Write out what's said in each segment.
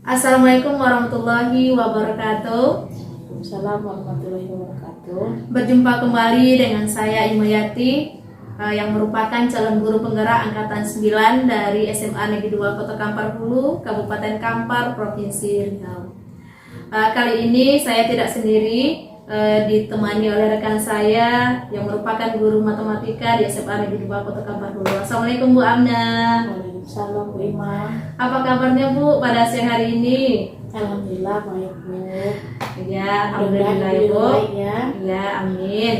Assalamualaikum warahmatullahi wabarakatuh. Waalaikumsalam warahmatullahi wabarakatuh. Berjumpa kembali dengan saya Imayati yang merupakan calon guru penggerak angkatan 9 dari SMA Negeri 2 Kota Kampar Hulu, Kabupaten Kampar, Provinsi Riau. Kali ini saya tidak sendiri, ditemani oleh rekan saya yang merupakan guru matematika di SMA Negeri 2 Kota Kampar Hulu. Assalamualaikum Bu Amna. Waalaikumsalam Bu Ima. Apa kabarnya Bu pada siang hari ini? Alhamdulillah baik Bu. Ya, alhamdulillah Ibu. Baik ya. Ya, amin.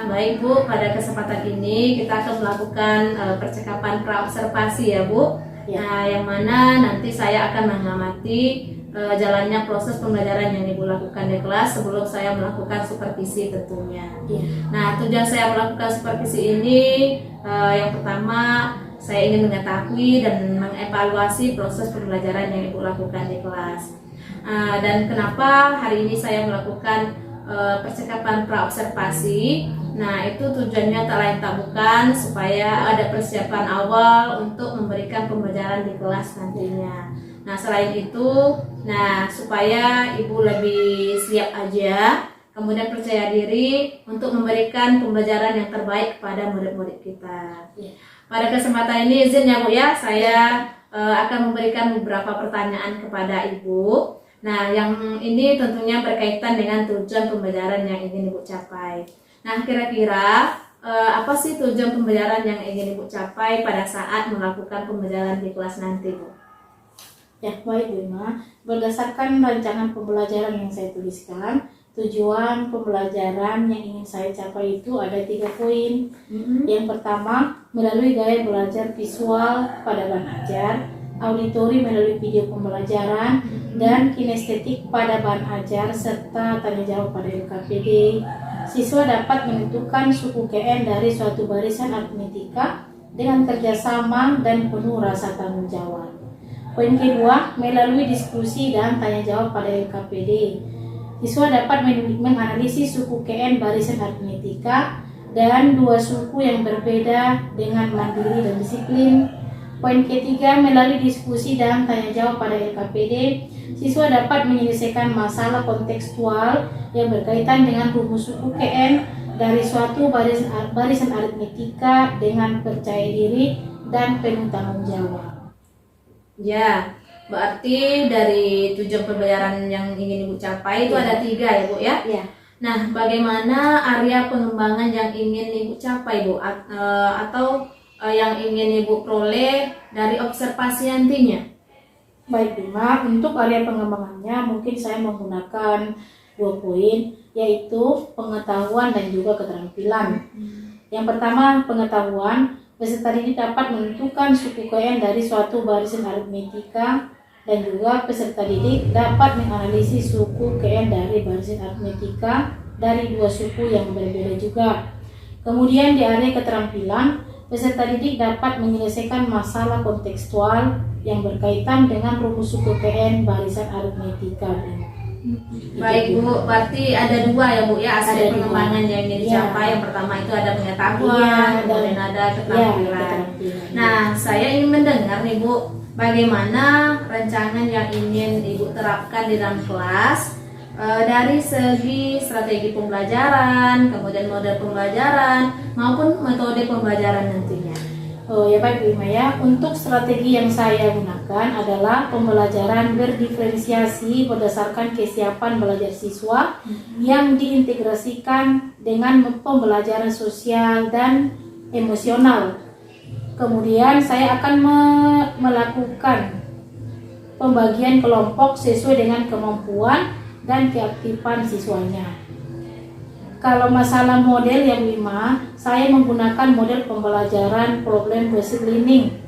Baik Bu, pada kesempatan ini kita akan melakukan percakapan praobservasi ya Bu. Ya. Nah, yang mana nanti saya akan mengamati jalannya proses pembelajaran yang Ibu lakukan di kelas sebelum saya melakukan supervisi tentunya. Ya. Nah, tujuan saya melakukan supervisi ini yang pertama saya ingin mengetahui dan mengevaluasi proses pembelajaran yang Ibu lakukan di kelas. Dan kenapa hari ini saya melakukan percakapan praobservasi? Nah, itu tujuannya tak lain tak bukan supaya ada persiapan awal untuk memberikan pembelajaran di kelas nantinya. Nah, selain itu, supaya Ibu lebih siap aja, kemudian percaya diri untuk memberikan pembelajaran yang terbaik kepada murid-murid kita. Pada kesempatan ini izin ya Bu ya, saya akan memberikan beberapa pertanyaan kepada Ibu. Nah, yang ini tentunya berkaitan dengan tujuan pembelajaran yang ingin Ibu capai. Nah, kira-kira apa sih tujuan pembelajaran yang ingin Ibu capai pada saat melakukan pembelajaran di kelas nanti Bu? Ya, baik Bu Ima. Berdasarkan rancangan pembelajaran yang saya tuliskan, tujuan pembelajaran yang ingin saya capai itu ada 3 poin. Yang pertama, melalui gaya belajar visual pada bahan ajar, auditori melalui video pembelajaran, dan kinestetik pada bahan ajar, serta tanya jawab pada LKPD. Siswa dapat menentukan suku KN dari suatu barisan aritmetika dengan kerjasama dan penuh rasa tanggung jawab. Poin kedua, melalui diskusi dan tanya jawab pada LKPD. Siswa dapat menganalisis suku KN barisan aritmetika dan 2 suku yang berbeda dengan mandiri dan disiplin. Poin ketiga, melalui diskusi dan tanya jawab pada LKPD, siswa dapat menyelesaikan masalah kontekstual yang berkaitan dengan rumus suku KN dari suatu barisan aritmetika dengan percaya diri dan penuh tanggung jawab. Ya, berarti dari tujuan pembelajaran yang ingin Ibu capai itu ada 3 ya Bu ya? Ya. Nah, bagaimana area pengembangan yang ingin Ibu capai Bu? Atau yang ingin Ibu peroleh dari observasi nantinya? Baik Bima, untuk area pengembangannya mungkin saya menggunakan 2 poin, yaitu pengetahuan dan juga keterampilan. Yang pertama, pengetahuan. Peserta didik dapat menentukan suku KN dari suatu barisan aritmetika, dan juga peserta didik dapat menganalisis suku KN dari barisan aritmetika dari 2 suku yang berbeda juga. Kemudian di area keterampilan, peserta didik dapat menyelesaikan masalah kontekstual yang berkaitan dengan rumus suku KN barisan aritmetika. Baik Bu, berarti ada 2 ya Bu ya aspek pengembangan yang ingin dicapai. Yang pertama itu ada pengetahuan, kemudian ada keterampilan. Nah, saya ingin mendengar nih Bu, bagaimana rancangan yang ingin Ibu terapkan di dalam kelas dari segi strategi pembelajaran, kemudian model pembelajaran maupun metode pembelajaran nantinya. Oh ya baik Bu Ima ya, untuk strategi yang saya gunakan adalah pembelajaran berdiferensiasi berdasarkan kesiapan belajar siswa yang diintegrasikan dengan pembelajaran sosial dan emosional. Kemudian saya akan melakukan pembagian kelompok sesuai dengan kemampuan dan keaktifan siswanya. Kalau masalah model yang 5, saya menggunakan model pembelajaran problem based learning.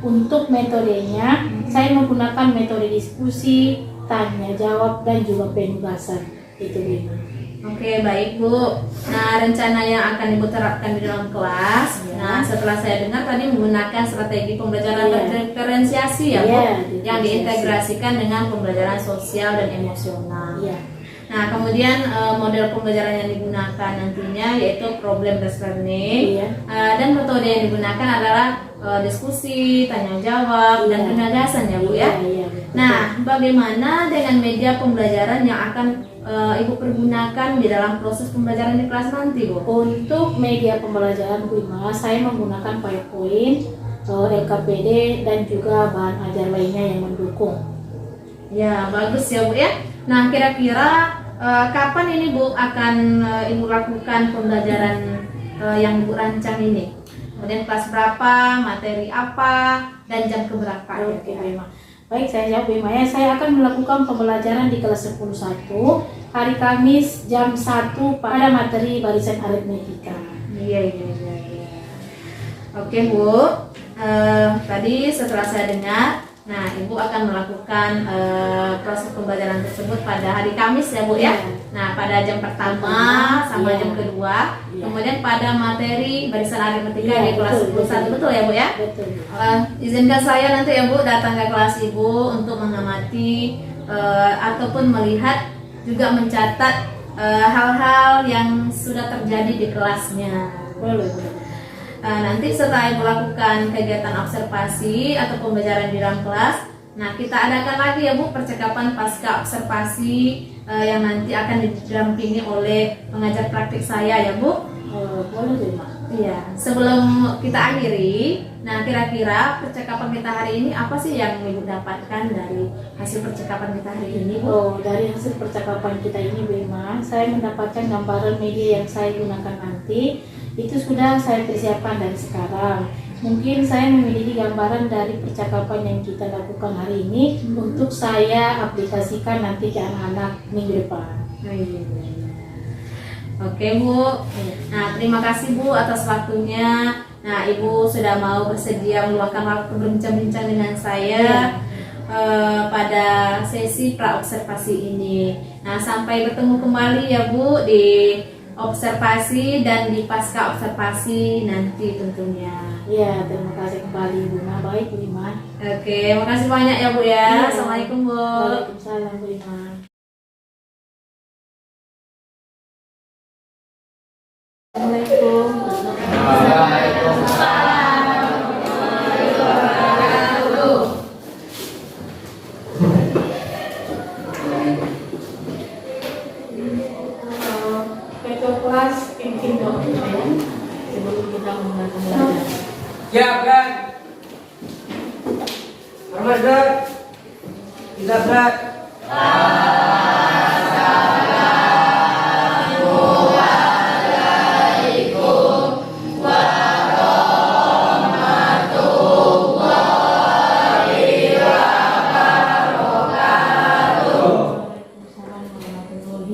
Untuk metodenya, saya menggunakan metode diskusi, tanya jawab, dan juga penugasan. Itu 5. Oke, baik Bu. Nah, rencana yang akan Ibu terapkan di dalam kelas. Nah, setelah saya dengar tadi menggunakan strategi pembelajaran diferensiasi ya Bu, yang diintegrasikan dengan pembelajaran sosial dan emosional. Nah, kemudian model pembelajaran yang digunakan nantinya yaitu problem based learning, dan metode yang digunakan adalah diskusi, tanya jawab, dan penjelasan ya Bu ya. Nah, bagaimana dengan media pembelajaran yang akan Ibu pergunakan di dalam proses pembelajaran di kelas nanti, Bu? Untuk media pembelajaran Bu Ima, saya menggunakan PowerPoint, LKPD, dan juga bahan ajar lainnya yang mendukung. Ya, bagus ya, Bu ya. Nah, kira-kira kapan ini, Bu, akan Ibu lakukan pembelajaran yang Ibu rancang ini? Kemudian kelas berapa, materi apa, dan jam keberapa? Oke, Bu Ima. Baik, saya jawab Bu Ima ya. Saya akan melakukan pembelajaran di kelas 10.1 hari Kamis jam 1 pada materi barisan aritmetika. Iya. Oke, Bu. Tadi setelah saya dengar, nah Ibu akan melakukan proses pembelajaran tersebut pada hari Kamis ya, Bu ya. Nah, pada jam pertama sama Iya. jam kedua, Iya. kemudian pada materi barisan aritmetika Iya, di kelas betul, 10.1, betul ya, Bu ya? Betul. Izinkan saya nanti ya, Bu, datang ke kelas Ibu untuk mengamati ataupun melihat, juga mencatat hal-hal yang sudah terjadi di kelasnya. Boleh. Nanti setelah Ibu lakukan kegiatan observasi atau pembelajaran di dalam kelas, nah kita adakan lagi ya, Bu, percakapan pasca observasi yang nanti akan didampingi oleh pengajar praktik saya ya, Bu. Boleh Bu Ima. Iya, sebelum kita akhiri, nah kira-kira percakapan kita hari ini apa sih yang Ibu dapatkan dari hasil percakapan kita hari ini, Bu? Dari hasil percakapan kita ini Bu Ima, saya mendapatkan gambaran media yang saya gunakan nanti. Itu sudah saya persiapkan dari sekarang. Mungkin saya memiliki gambaran dari percakapan yang kita lakukan hari ini untuk saya aplikasikan nanti ke anak-anak minggu depan. Oke, Bu. Nah, terima kasih, Bu, atas waktunya. Nah, Ibu sudah mau bersedia meluangkan waktu berbincang-bincang dengan saya pada sesi praobservasi ini. Nah, sampai bertemu kembali ya, Bu, di observasi dan di pasca observasi nanti tentunya. Iya, terima kasih kembali Bu Ima. Baik Bu Ima. Oke, makasih banyak ya, Bu ya. Iya. Assalamualaikum, Bu. Waalaikumsalam Bu Ima. Assalamualaikum. Ketua kelas pimpin dokumen sebelum kita mulai pembelajaran. Ya, Brad. Hormat, Brad. Tidak, Brad.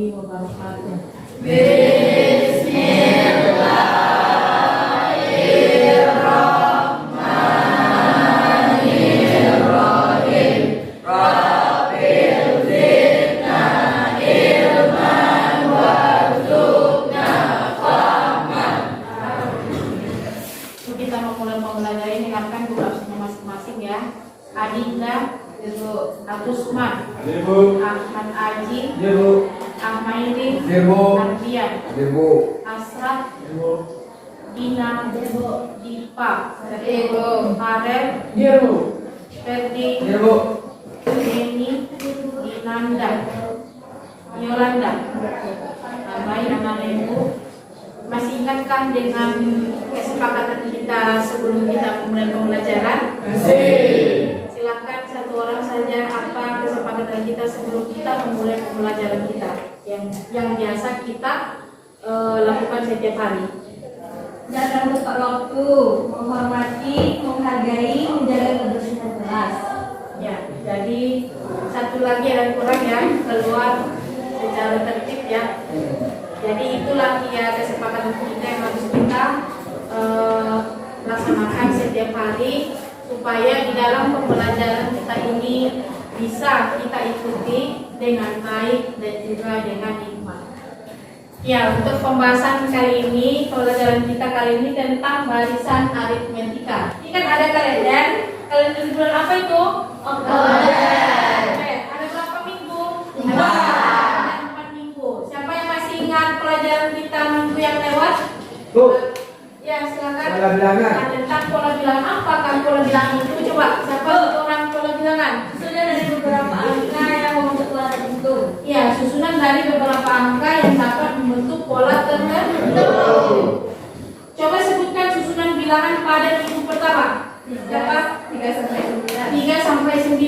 Waalaikumsalam warahmatullahi wabarakatuh. Kita mau mulai pembelajaran ini kan dulu absennya masing-masing ya. Adinda, Abdusman, Ibu. Ahmad Aji, Ibu. Ahmairi, Ibu. Ardian, Ibu. Asraf, Ibu. Dina, Dipa, Ibu. Farel, Ibu. Ferdi, Ibu. Deni, Dinanda, Yolanda. Baik anak-anak ibu, masih ingatkan dengan kesepakatan kita sebelum kita mulai pembelajaran? Silakan satu orang saja apa kesepakatan kita sebelum kita memulai pembelajaran kita yang biasa kita lakukan setiap hari. Jangan lupa waktu, menghormati, menghargai, menjaga kebersihan kelas. Ya, jadi satu lagi ada kurang ya, keluar secara tertib ya. Jadi itulah ya kesepakatan kita yang harus kita laksanakan setiap hari supaya di dalam pembelajaran kita ini bisa kita ikuti dengan baik dan juga dengan hikmah. Ya, untuk pembahasan kali ini, pembelajaran kita kali ini tentang barisan aritmetika. Ini kan ada kalender. Kalender bulan apa itu? Oktober. Ada berapa minggu? 4. Ada 4 minggu. Siapa yang masih ingat pelajaran kita minggu yang lewat? Bu. Ya, silakan. Pola bilangan. Nah, tentang pola bilangan, apakah pola bilangan itu? Coba, siapa orang pola bilangan? Sudah dari beberapa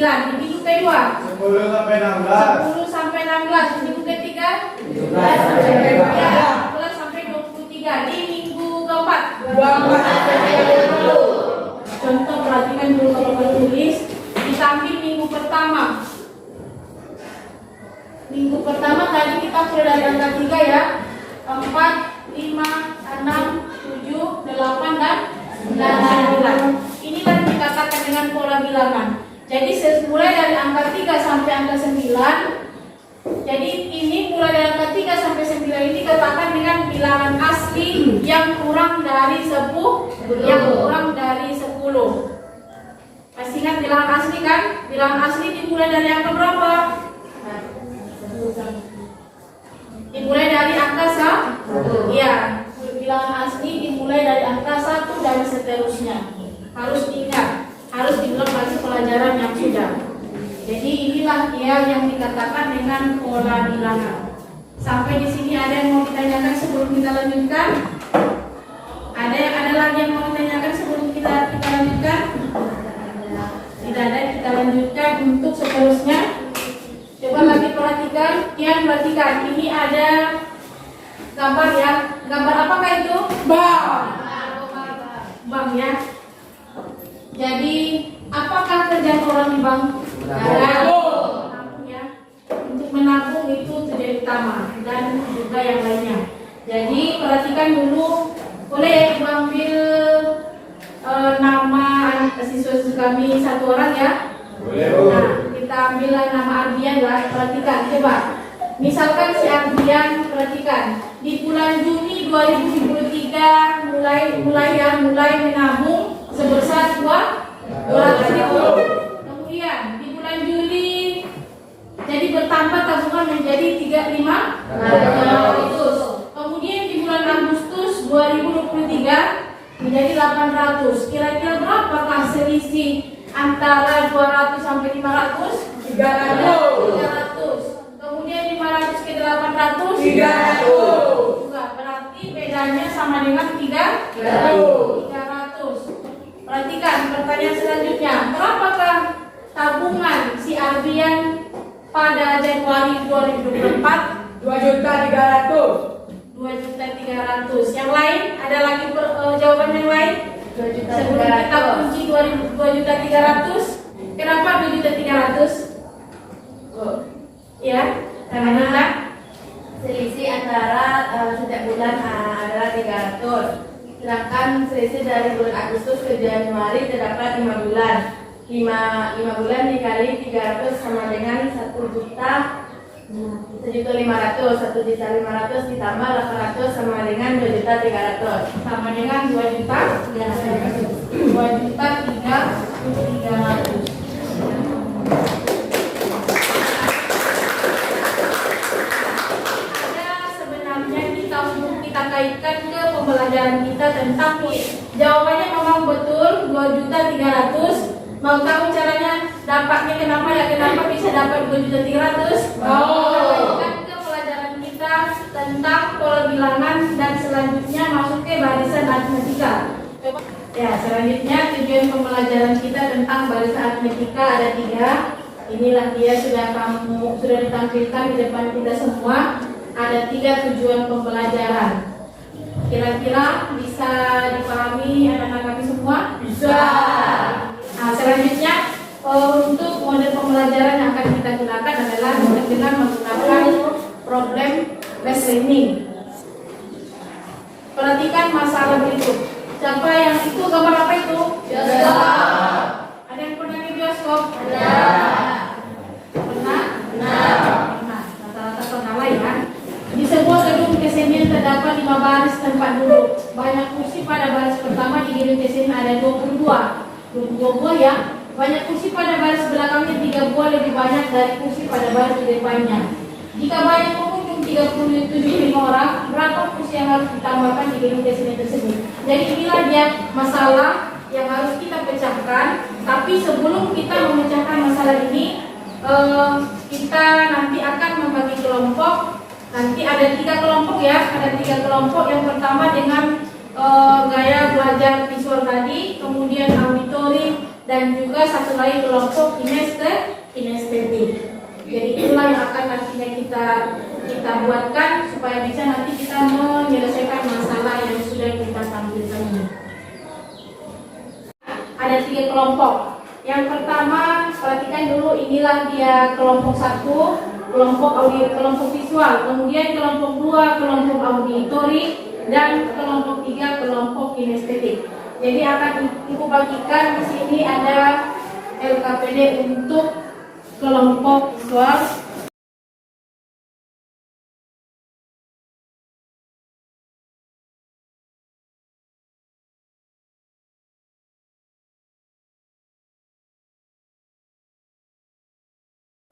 9. Di minggu kedua 10 sampai 16. 10 sampai 16. Di minggu ketiga 17 sampai 23. 11 sampai 23. Di minggu keempat 24 sampai 30. contoh, perhatikan dulu kalau menulis. Kita ambil minggu pertama. Minggu pertama tadi kita mulai dari angka 3 ya. 4, 5, 6, 7, 8 dan 9. Inilah dikatakan dengan pola bilangan. Jadi mulai dari angka 3 sampai angka 9. Jadi ini mulai dari angka 3 sampai 9 ini dikatakan dengan bilangan asli yang kurang dari 10, yang kurang dari 10. Masih ingat bilangan asli kan? Bilangan asli dimulai dari angka berapa? Dimulai dari angka 1. Iya, bilangan asli dimulai dari angka 1 dan seterusnya. Harus diingat, harus diulang lagi pelajaran yang sudah. Jadi inilah dia yang dikatakan dengan pola bilangan. Sampai di sini ada yang mau ditanyakan sebelum kita lanjutkan? Ada lagi yang mau ditanyakan sebelum kita lanjutkan? Tidak ada, kita lanjutkan untuk seterusnya. Coba lagi perhatikan, Kian perhatikan. Ini ada gambar ya. Gambar apakah itu? Bank ya. Jadi apakah kerjaan orang di bank? Menabung ya. Untuk menabung itu tujuan utama dan juga yang lainnya. Jadi perhatikan dulu. Boleh Ibu ambil nama siswa kami satu orang ya. Boleh. Nah, kita ambillah nama Ardian lah. Perhatikan coba. Misalkan si Ardian, perhatikan di bulan Juni 2023 mulai menabung sebesar 200.000. Kemudian di bulan Juli jadi bertambah tabungan menjadi 3.500. Kemudian di bulan Agustus 2023 menjadi 800. Kira-kira berapakah selisih antara 200 sampai 500? 300. Kemudian 500 ke 800? 300. Juga berarti bedanya sama dengan 300. Perhatikan pertanyaan selanjutnya. Berapakah tabungan si Ardian pada Januari 2024? 2.300.000. 2.300.000. Yang lain ada lagi jawaban yang lain? Sebelum kita kunci 2.300.000. Kenapa 2.300.000? Ya, karena selisih antara setiap bulan adalah 300. Sedangkan selisih dari bulan Agustus ke Januari terdapat 5 bulan. 5 bulan dikali 300 sama dengan 1.500.000. 1.500.000 ditambah 800 sama dengan 2.300.000. sama dengan 2.300.000. Kita kaitkan ke pembelajaran kita tentang jawabannya memang betul 2.300.000. Mau tahu caranya dapatnya kenapa bisa dapat 2.300.000? Kaitkan ke pelajaran kita tentang pola bilangan dan selanjutnya masuk ke barisan aritmetika. Ya, selanjutnya tujuan pembelajaran kita tentang barisan aritmetika ada 3. Inilah dia sudah ditampilkan di depan kita semua. Ada 3 tujuan pembelajaran. Kira-kira bisa dipahami anak-anak kami semua? Bisa. Nah, selanjutnya untuk model pembelajaran yang akan kita gunakan adalah dengan menggunakan problem based learning. Perhatikan masalah berikut. Siapa yang itu gambar apa itu? Bioskop. Ada yang pernah di bioskop? Ada. Pernah? Pernah. Rata-rata pernah lah ya. Di sebuah gedung kesenian terdapat 5 baris tempat duduk. Banyak kursi pada baris pertama di gedung kesenian ada 22 buah ya. Banyak kursi pada baris belakangnya 3 buah lebih banyak dari kursi pada baris di depannya. Jika banyak pengunjung 37 orang, berapa kursi yang harus ditambahkan di gedung kesenian tersebut? Jadi inilah dia masalah yang harus kita pecahkan. Tapi sebelum kita memecahkan masalah ini, kita nanti akan membagi kelompok. Nanti ada 3 kelompok ya, ada 3 kelompok. Yang pertama dengan gaya belajar visual tadi, kemudian auditori, dan juga satu lagi kelompok kinestetik. Jadi itulah yang akan nantinya kita buatkan supaya bisa nanti kita menyelesaikan masalah yang sudah kita tampilkan ini. Ada 3 kelompok. Yang pertama, perhatikan dulu, inilah dia kelompok 1, kelompok audio, kelompok visual, kemudian kelompok 2, kelompok auditori, dan kelompok 3, kelompok kinestetik. Jadi akan Ibu bagikan di sini ada LKPD untuk kelompok visual.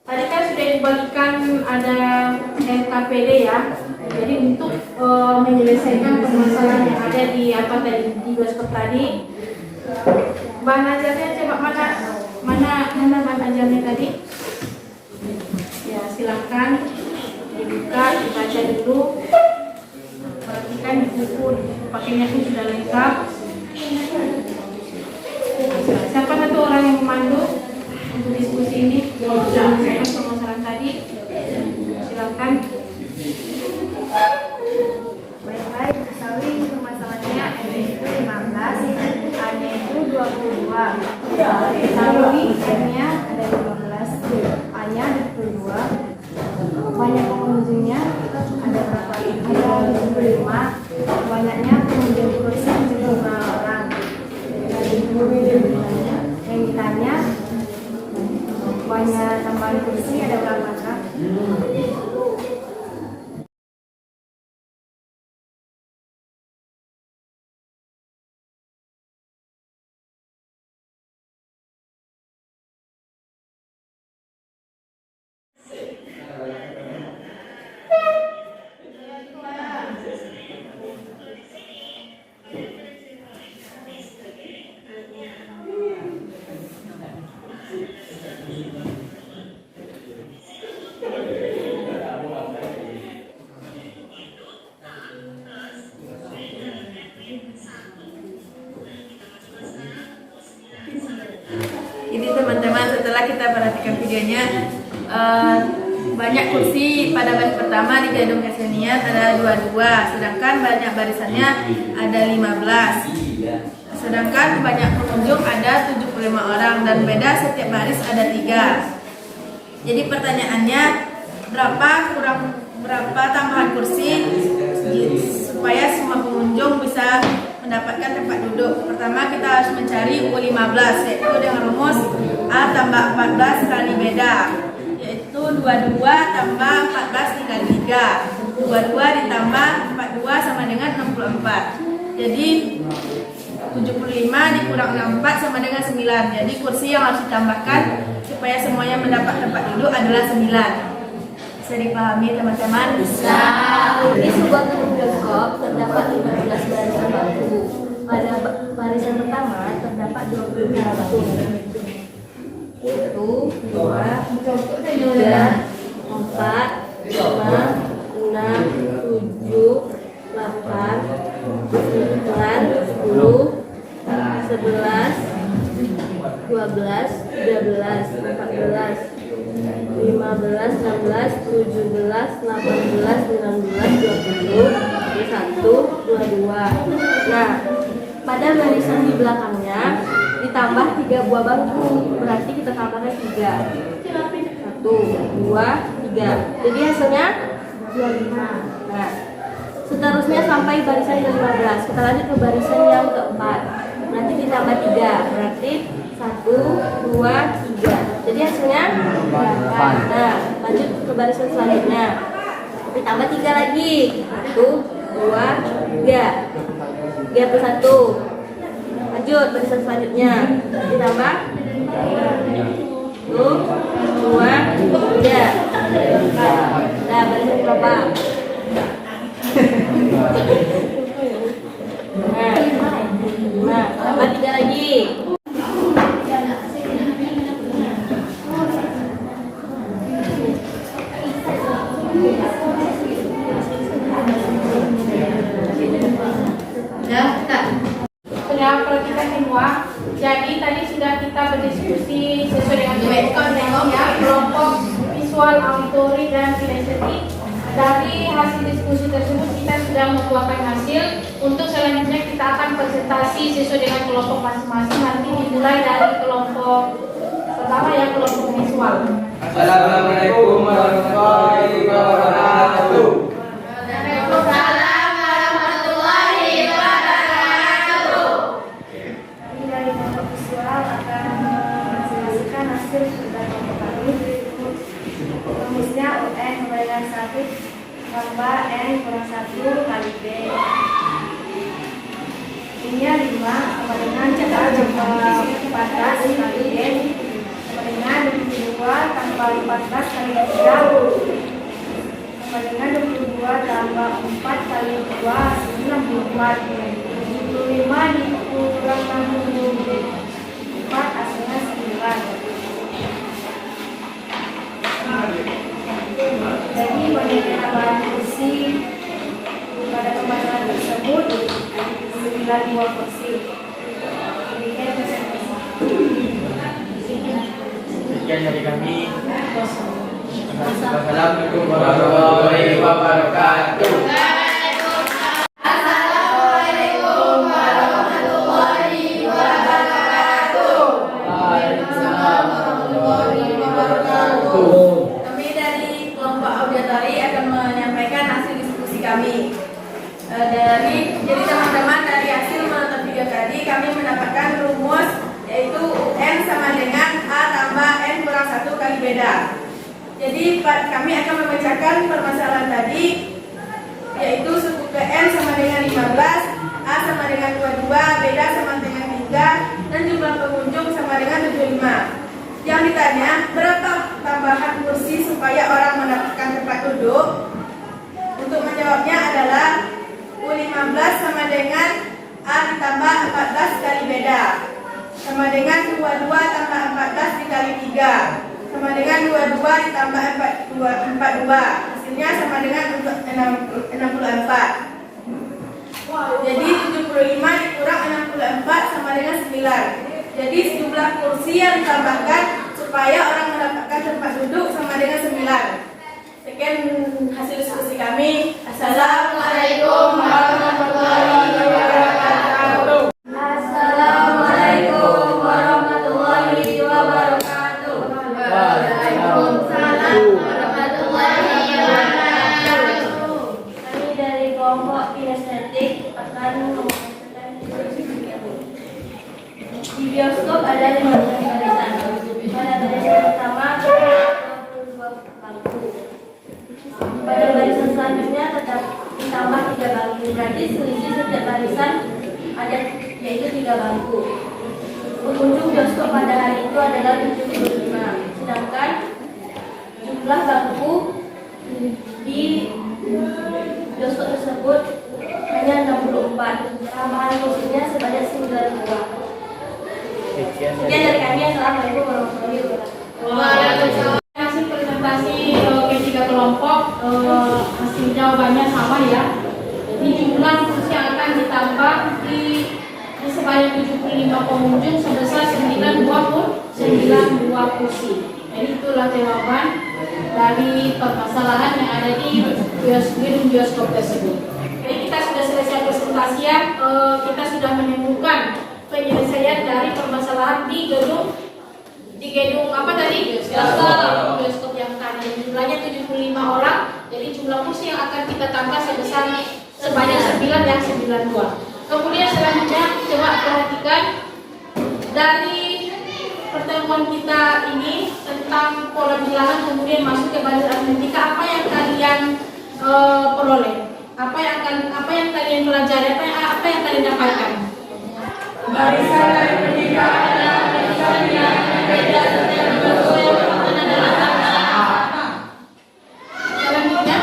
Tadi kan sudah dibagikan ada LKPD ya. Jadi untuk menyelesaikan permasalahan yang ada di apa tadi di workshop tadi, bahan ajarnya coba mana bahan ajarnya tadi? Ya silakan dibuka, dibaca dulu. Perhatikan di buku pakainya pun sudah lengkap. Siapa satu orang yang memandu untuk diskusi ini? Menyelesaikan permasalahan tadi. Silakan. Baik-baik, ketahui permasalahannya N itu 15, A-nya itu 22. Ketahui N-nya ada 15, A-nya ada 22. Banyak pengunjungnya ada berapa? Ada 25. Banyaknya pengunjung kursi 75 orang. Yang ditanya banyak tambahan kursi ada berapa kak? Ini teman-teman, setelah kita perhatikan videonya, banyak kursi pada baris pertama di gedung kesenian ada 22, sedangkan banyak barisannya ada 15. Sedangkan banyak pengunjung ada 75 orang dan beda setiap baris ada 3. Jadi pertanyaannya, berapa tambahan kursi supaya semua pengunjung bisa mendapatkan tempat duduk? Pertama kita harus mencari U15, yaitu dengan rumus A tambah 14 kali beda, yaitu 22 tambah 14 dikali 3. 22 ditambah 42 sama dengan 64. Jadi 75 dikurang 64 sama dengan 9. Jadi kursi yang harus ditambahkan supaya semuanya mendapat tempat duduk adalah 9. Bisa dipahami teman-teman? Bisa. Di sebuah gedung bioskop terdapat 15 barisan bangku. Pada barisan pertama terdapat 25 bangku. 1, 2, 3, 4, 5, 6, 7, 8, 9, 10, 11, 12, 13, 14, 15, 16, 17, 18, 19, 20, 21, 22. Nah, pada barisan di belakangnya ditambah 3 buah bangku, berarti kita tambahkan 3. 1, 2, 3. Jadi hasilnya 25. Nah, seterusnya sampai barisan ke-15. Kita lanjut ke barisan yang keempat. Berarti ditambah 3. Berarti 1, 2, 3. Jadi hasilnya 8. Nah, lanjut ke barisan selanjutnya. Ditambah 3 lagi. 1, 2, 3. 3 plus 1. Lanjut barisan selanjutnya. Ditambah 1, 2, 3. Nah, barisan berapa? Nah, tambah 3 lagi. Sudah perhatikan semua. Jadi tadi sudah kita hasil diskusi tersebut kita sudah membuahkan hasil. Untuk selanjutnya kita akan presentasi sesuai dengan kelompok masing-masing. Nanti dimulai dari kelompok pertama yang kelompok visual. Assalamualaikum warahmatullahi wabarakatuh. Waalaikumsalam warahmatullahi wabarakatuh. Kami dari kelompok visual akan menjelaskan hasil dari kelompok kami. Rumusnya UN sama dengan 1 tambah N kurang 1 kali B. Ininya 5 sama dengan A tambah 14 kali B sama dengan 22 tambah 14 kali 3 sama dengan 22 tambah 4 kali 2 hasilnya 64. 75 dikurang 64 hasilnya 9. Jadi pada penambahan kursi pada pembahasan tersebut 92 kursi. Demikian presentasi. Sekian dari kami. Assalamualaikum warahmatullahi wabarakatuh. Assalamualaikum warahmatullahi wabarakatuh. Waalaikumsalam warahmatullahi wabarakatuh. Kami dari kelompok auditori akan menyampaikan hasil diskusi kami. Jadi teman-teman dari hasil menonton video tadi kami mendapatkan rumus yaitu UN sama dengan A tambah N kurang 1 kali beda. Jadi kami akan memecahkan permasalahan tadi yaitu suku PN sama dengan 15, A sama dengan 22, beda sama dengan 3, dan jumlah pengunjung sama dengan 75. Yang ditanya, berapa tambahan kursi supaya orang mendapatkan tempat duduk? Untuk menjawabnya adalah U15 sama dengan A ditambah 14 kali beda, sama dengan 22 tambah 14 dikali 3, sama dengan 22 ditambah 42, hasilnya sama dengan 64. Jadi 75 dikurang 64 sama dengan 9. Jadi jumlah kursi yang ditambahkan supaya orang mendapatkan tempat duduk sama dengan 9. Sekian hasil diskusi kami. Assalamualaikum warahmatullahi wabarakatuh. Assalamualaikum warahmatullahi wabarakatuh. Waalaikumsalam warahmatullahi wabarakatuh. Kami dari kelompok kinestetik akan mempresentasikan di bioskop ada 15 barisan. Pada barisan pertama 22 bangku. Pada barisan selanjutnya tetap ditambah 3 bangku. Berarti selisih setiap barisan ada yaitu 3 bangku. Pengunjung bioskop pada hari itu adalah 75. Sedangkan jumlah bangku di bioskop tersebut hanya 64. Tambahan kursinya sebanyak 92. Sekian dari kami. Assalamualaikum warahmatullahi wabarakatuh. Hasil presentasi ketiga kelompok hasil jawabannya sama ya. Jadi jumlah kursi yang akan ditambah di sebanyak 75 pengunjung sebesar 92 kursi. Jadi itulah jawaban dari permasalahan yang ada di gedung bioskop tersebut. Jadi kita sudah selesai presentasi ya. Kita sudah menemukan penyelesaian dari permasalahan di gedung apa tadi? Bioskop yang tadi jumlahnya 75 orang. Jadi jumlah kursi yang akan kita tambah sebesar sebanyak 9 yang 92. Kemudian selanjutnya coba perhatikan dari pertemuan kita ini tentang pola bilangan kemudian masuk ke barisan aritmetika. Apa yang kalian peroleh? Apa yang kalian pelajari? Apa yang kalian dapatkan? Barisan aritmetika adalah barisan yang berbeda setiap bentuk yang adalah sama. Selanjutnya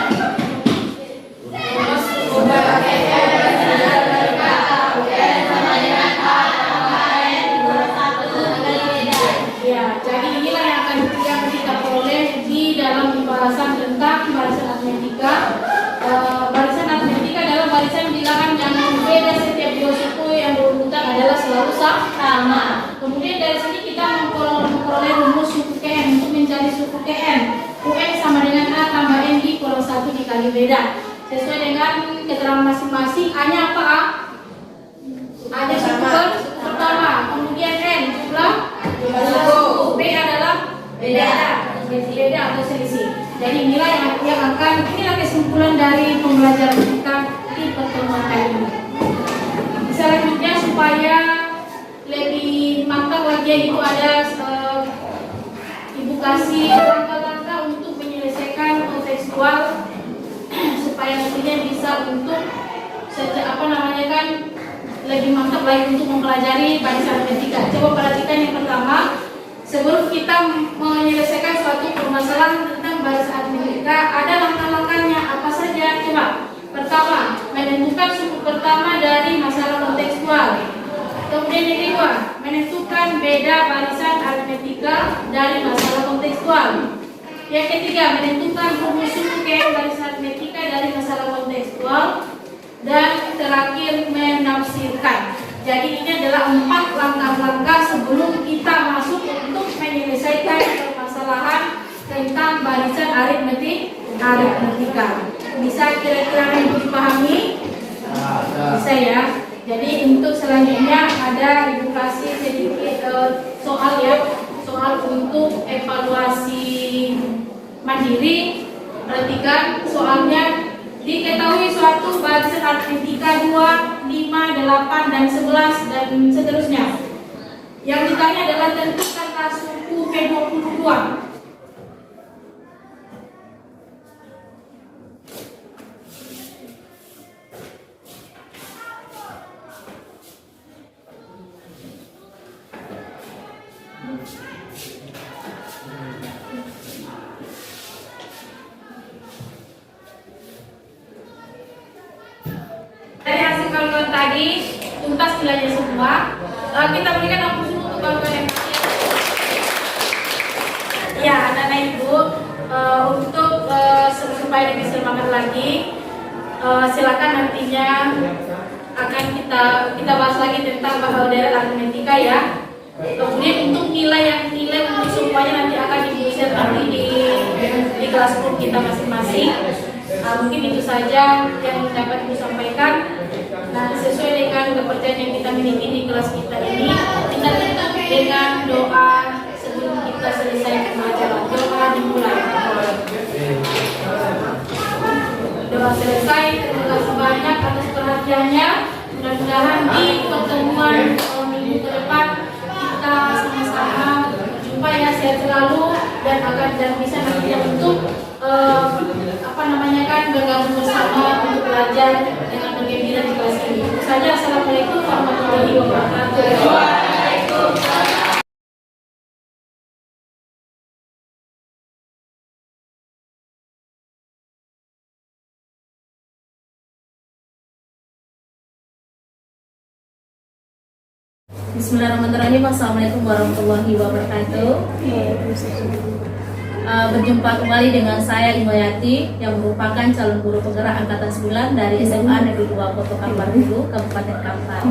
ya, jadi inilah yang akan kita peroleh di dalam pembahasan tentang barisan aritmetika. Barisan aritmetika adalah barisan bilangan yang berbeda setiap dua suku yang berurutan adalah selalu sama. Kemudian dari sini kita memperoleh rumus suku KN. Untuk mencari suku KN, UN sama dengan A tambah N kurang 1 dikali dikali beda sesuai dengan keterangan masing-masing. A-nya apa? A-nya suku pertama, kemudian N jumlah suku, B adalah beda atau selisih. Jadi inilah yang akan inilah kesimpulan dari pembelajaran kita di pertemuan kali ini. Selanjutnya supaya lebih mantap lagi itu ada Ibu kasih langkah-langkah untuk menyelesaikan kontekstual supaya nantinya bisa untuk lebih mantap lagi untuk mempelajari barisan aritmetika. Coba perhatikan yang pertama, sebelum kita menyelesaikan suatu permasalahan tentang barisan aritmetika, ada langkah-langkahnya apa saja? Coba. Pertama, menentukan suku pertama dari masalah kontekstual. Kemudian yang kedua, menentukan beda barisan aritmetika dari masalah kontekstual. Yang ketiga, menentukan rumus suku KM barisan aritmetika dari masalah kontekstual. Dan terakhir, menafsirkan. Jadi ini adalah 4 langkah-langkah sebelum kita masuk untuk menyelesaikan permasalahan tentang barisan aritmetika. Bisa kira-kira dipahami? Bisa ya. Jadi untuk selanjutnya ada Ibu kasih sedikit soal ya, soal untuk evaluasi mandiri. Perhatikan soalnya. Diketahui suatu barisan aritmetika 2, 5, 8, dan 11 dan seterusnya. Yang ditanya adalah tentukan suku P22. Dari hasil kalkulan tadi tuntas nilainya semua. Kita berikan ampun untuk kalkulan yang ya, anak-anak ibu, untuk supaya lebih semangat lagi, silakan nantinya akan kita bahas lagi tentang bahasa aritmetika ya. Kemudian untuk nilai untuk semuanya nanti akan ibu share nanti di kelas group kita masing-masing. Mungkin itu saja yang dapat ibu sampaikan. Nah, sesuai dengan kepercayaan yang kita miliki di kelas kita ini, kita tutup dengan doa sebelum kita selesai pembelajaran. Doa dimulai. Doa selesai. Terima kasih banyak atas perhatiannya. Mudah-mudahan di pertemuan minggu ke depan kita sama-sama jumpa ya, sehat selalu dan bisa nanti untuk bergabung bersama untuk belajar dengan bergembira di kelas ini. Itu saja. Assalamualaikum warahmatullahi wabarakatuh. Bismillahirrahmanirrahim. Assalamualaikum warahmatullahi wabarakatuh. Berjumpa kembali dengan saya Imayati yang merupakan calon guru penggerak angkatan 9 dari SMA Negeri 2 Kota Kampar Hulu, Kabupaten Kampar.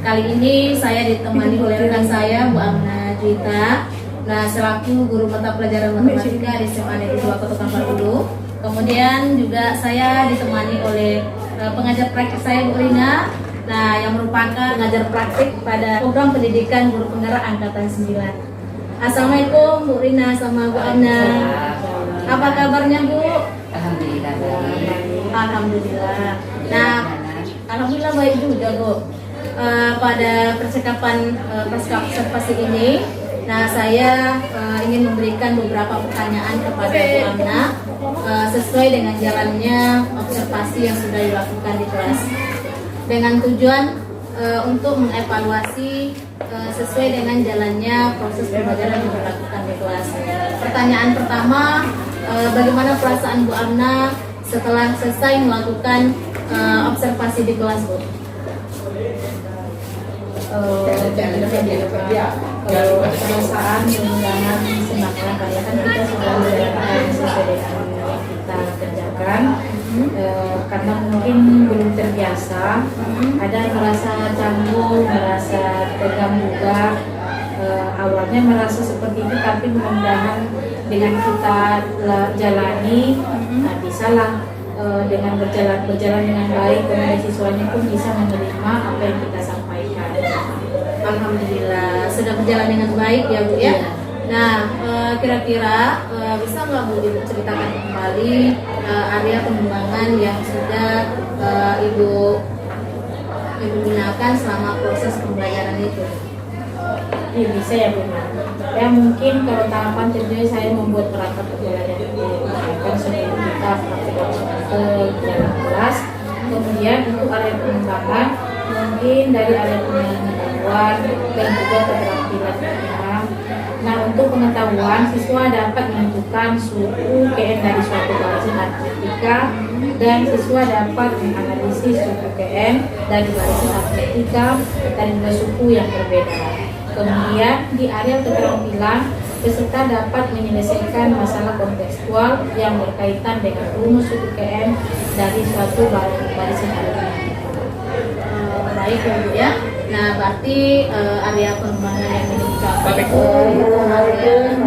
Kali ini saya ditemani oleh rekan saya Bu Amna Juwita. Nah, selaku guru mata pelajaran matematika di SMA Negeri 2 Kota Kampar Hulu. Kemudian juga saya ditemani oleh pengajar praktik saya Bu Rina. Nah, yang merupakan pengajar praktik pada program pendidikan guru penggerak angkatan 9. Assalamualaikum Bu Rina sama Bu Amna. Apa kabarnya Bu? Alhamdulillah baik. Alhamdulillah. Nah, alhamdulillah baik juga Bu. Pada percakapan pasca observasi ini, nah saya ingin memberikan beberapa pertanyaan kepada Bu Amna sesuai dengan jalannya observasi yang sudah dilakukan di kelas, dengan tujuan untuk mengevaluasi sesuai dengan jalannya proses pembelajaran yang dilakukan di kelas. Pertanyaan pertama, bagaimana perasaan Bu Amna setelah selesai melakukan observasi di kelas, Bu? Perasaan mudah-mudahan senang ya, kan kita sudah menjalankan sesuai dengan yang kita kerjakan. Karena mungkin belum terbiasa, ada yang merasa canggung, merasa tegang juga. Awalnya merasa seperti itu, tapi mudah-mudahan dengan kita jalani, bisalah dengan berjalan dengan baik, kemudian siswanya pun bisa menerima apa yang kita sampaikan. Alhamdulillah sudah berjalan dengan baik ya Bu ya. Iya. Nah, kira-kira bisa nggak Bu Ibu ceritakan kembali area pengembangan yang sudah Ibu gunakan selama proses pembelajaran itu? Iya bisa ya Bu. Ya mungkin kalau tahapan tentunya saya membuat perangkat pembelajaran kan sebelum kita praktik langsung ke dalam kelas. Kemudian untuk area pengembangan mungkin dari area pengetahuan dan juga keterampilan paham. Nah untuk pengetahuan siswa dapat menentukan suku KN dari suatu barisan aritmetika dan siswa dapat menganalisis suku KN dari barisan aritmetika dan juga suku yang berbeda. Kemudian di area keterampilan, peserta dapat menyelesaikan masalah kontekstual yang berkaitan dengan rumus suku KN dari suatu barisan aritmetika. Baik ya Bu ya. Nah berarti area pengembangan yang dicapai itu area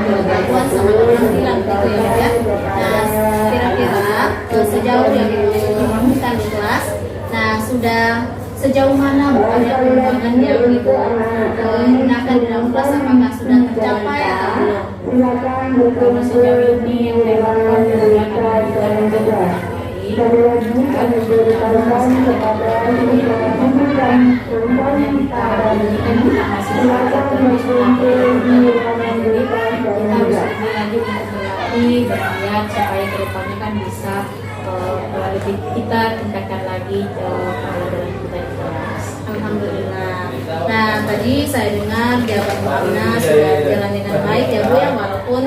pengetahuan sama keterampilan gitu ya Bu ya. Nah kira-kira sejauh yang Ibu lakukan di kelas, nah sudah sejauh mana Bu area pengembangan yang Ibu gunakan di dalam kelas, apakah sudah tercapai atau belum? Kalau sejauh ini yang saya lakukan kemudian ada juga menjadi melihat supaya kedepannya kan bisa lebih kita tingkatkan lagi pembelajaran kita di kelas. Alhamdulillah. Nah tadi saya dengar jawaban Bu Amna sudah berjalan dengan baik ya Bu ya, walaupun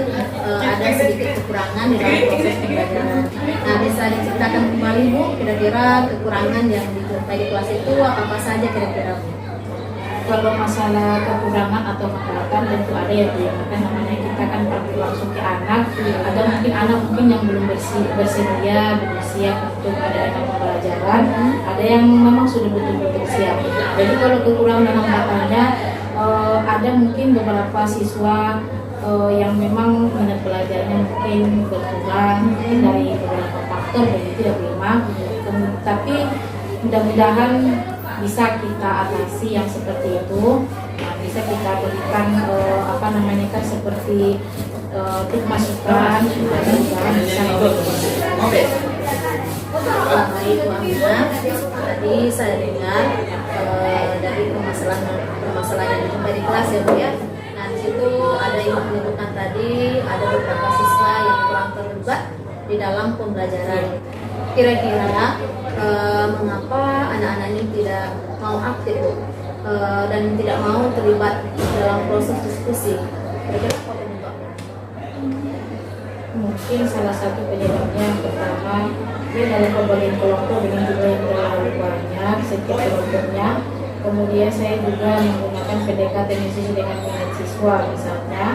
ada sedikit kekurangan di dalam proses pembelajaran. Nah bisa diceritakan kembali Bu, kira-kira kekurangan yang dijumpai di kelas itu apa saja kira-kira Bu? Kalau masalah kekurangan atau kekuatan tentu ada ya Bu, kan namanya kita kan praktik langsung ke anak. Ada mungkin anak yang belum bersedia untuk ada pembelajaran, ada yang memang sudah betul-betul siap. Jadi kalau kekurangan dan hambatannya ada mungkin beberapa siswa yang memang minat belajarnya mungkin berkurang dari beberapa faktor begitu ya Bu. Tapi mudah-mudahan bisa kita atasi yang seperti itu. Nah, bisa kita berikan kan seperti tip masukan dan juga bisa Baik Bu Amina, tadi saya dengar dari permasalahan yang dijumpai di kelas ya Bu ya. Nah di situ ada yang menyebutkan tadi ada beberapa siswa yang kurang terlibat di dalam pembelajaran. Kira-kira mengapa anak-anak ini tidak mau aktif Bu dan tidak mau terlibat dalam proses diskusi? Kira-kira apa penyebab? Mungkin salah satu penyebabnya yang pertama dia dalam pembagian kelompok dengan jumlah yang terlalu banyak setiap kelompoknya. Kemudian saya juga menggunakan pendekatan sesuai dengan minat siswa. Misalnya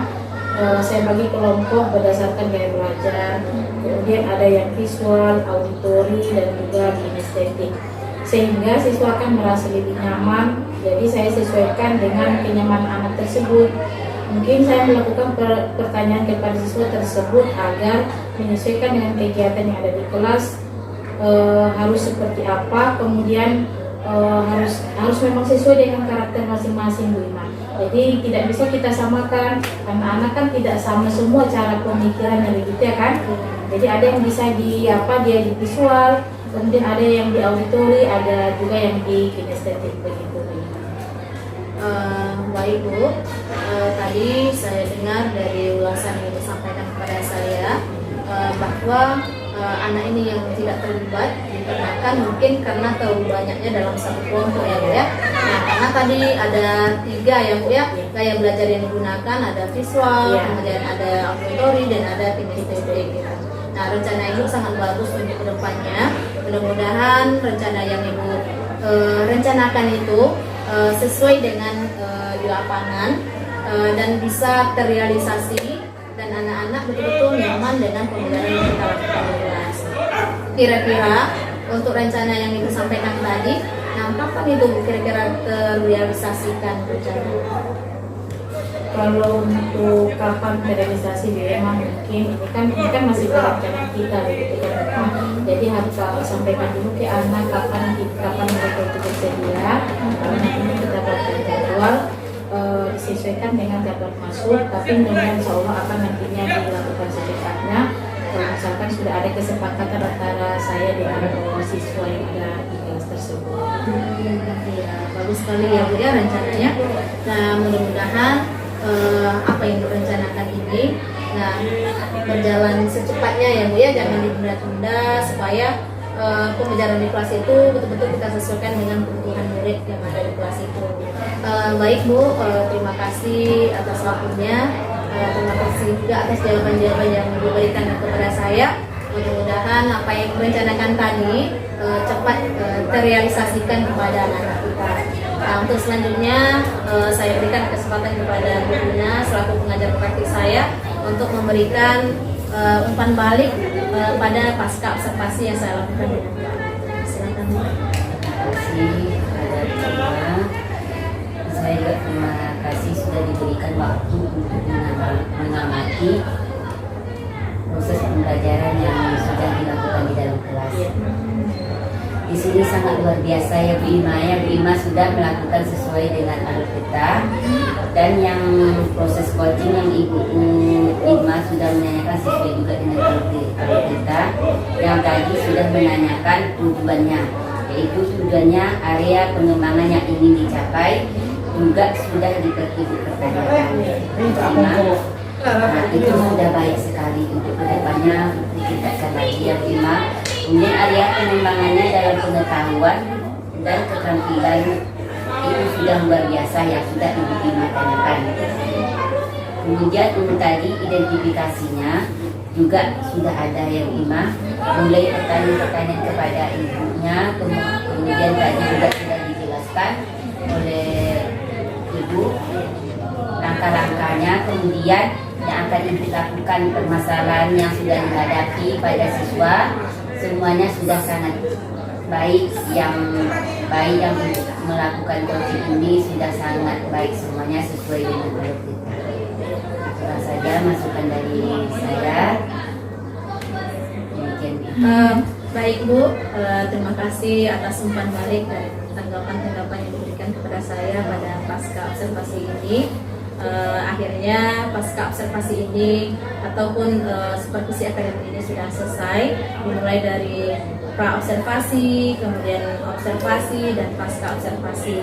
saya bagi kelompok berdasarkan gaya belajar, kemudian ada yang visual, auditori, dan juga kinestetik, sehingga siswa akan merasa lebih nyaman. Jadi saya sesuaikan dengan kenyamanan anak tersebut. Mungkin saya melakukan pertanyaan kepada siswa tersebut agar menyesuaikan dengan kegiatan yang ada di kelas, harus seperti apa, kemudian harus memang sesuai dengan karakter masing-masing Bu Ima. Jadi tidak bisa kita samakan, karena anak kan tidak sama semua cara pemikirannya begitu ya kan. Jadi ada yang bisa dia di visual, kemudian ada yang di auditori, ada juga yang di kinestetik begitu. Baik Bu, tadi saya dengar dari ulasan yang disampaikan kepada saya bahwa anak ini yang tidak terlibat dikarenakan mungkin karena terlalu banyaknya dalam satu kelompok ya Bu ya. Nah karena tadi ada 3 ya Bu ya, gaya belajar yang digunakan ada visual, kemudian ada auditori dan ada kinestetik gitu. Nah rencana Ibu sangat bagus untuk kedepannya. Mudah-mudahan rencana yang Ibu rencanakan itu sesuai dengan di lapangan dan bisa terrealisasi dan anak-anak betul-betul nyaman dengan pembelajaran yang kita lakukan di kelas. Kira-kira untuk rencana yang Ibu sampaikan tadi, nah kapan itu kira-kira terrealisasikan rencana? Kalau untuk kapan realisasi memang mungkin ini kan masih rencana kita begitu kan. Jadi harus sampaikan dulu ke anak kapan mereka itu bersedia. Nanti kita buat jadwal disesuaikan dengan jadwal masuk, tapi dengan insya Allah akan nantinya dilakukan secepatnya. Kalau misalkan sudah ada kesepakatan antara saya dengan siswa yang ada di kelas tersebut. Ya, bagus sekali ya Bu ya rencananya. Nah, mudah-mudahan apa yang direncanakan ini berjalan secepatnya ya Bu ya, jangan ditunda-tunda supaya pembelajaran di kelas itu betul-betul kita sesuaikan dengan kebutuhan murid yang ada di kelas itu. Baik Bu, terima kasih atas waktunya, terima kasih juga atas jawaban-jawaban yang diberikan kepada saya. Mudah-mudahan apa yang direncanakan tadi cepat terrealisasikan kepada anak-anak kita. Nah, untuk selanjutnya saya berikan kesempatan kepada Bu Rina selaku pengajar praktik saya untuk memberikan umpan balik pada pasca observasi yang saya lakukan dengan Bu. Silakan Bu. Terima kasih kepada semua. Saya juga terima kasih sudah diberikan waktu untuk mengamati proses pembelajaran yang sudah dilakukan di dalam kelas. Di sini sangat luar biasa ya Bu Ima ya. Bu Ima sudah melakukan sesuai dengan alur kita, dan yang proses coaching yang Ibu Ima sudah menanyakan sesuai juga dengan alur kita. Yang tadi sudah menanyakan tujuannya, yaitu tujuannya area pengembangan yang ingin dicapai juga sudah dipertanyakan. Nah, itu sudah baik sekali untuk kedepannya ditingkatkan lagi ya Bu Ima. Kemudian area pengembangannya dalam pengetahuan dan keterampilan itu sudah luar biasa yang sudah Ibu Ima tanyakan. Kemudian untuk tadi identifikasinya juga sudah ada ya Bu Ima, mulai pertanyaan-pertanyaan kepada ibunya, kemudian tadi juga sudah dijelaskan oleh Ibu langkah-langkahnya, kemudian yang akan Ibu lakukan permasalahan yang sudah dihadapi pada siswa. Semuanya sudah sangat baik, yang melakukan coaching ini sudah sangat baik, semuanya sesuai dengan alur kita. Itu saja masukan dari saya. Baik Bu, terima kasih atas umpan balik dan tanggapan-tanggapan yang diberikan kepada saya pada pasca observasi ini. Akhirnya pasca observasi ini ataupun supervisi akademik ini sudah selesai, dimulai dari pra observasi, kemudian observasi dan pasca observasi.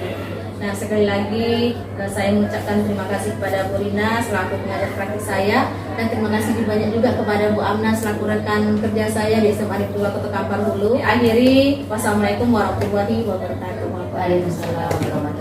Nah, sekali lagi saya mengucapkan terima kasih kepada Bu Rina selaku pengajar praktik saya, dan terima kasih banyak juga kepada Bu Amna selaku rekan kerja saya di SMA Negeri 2 Kota Kampar Hulu. Akhiri, wassalamualaikum warahmatullahi wabarakatuh. Waalaikumsalam warahmatullahi wabarakatuh.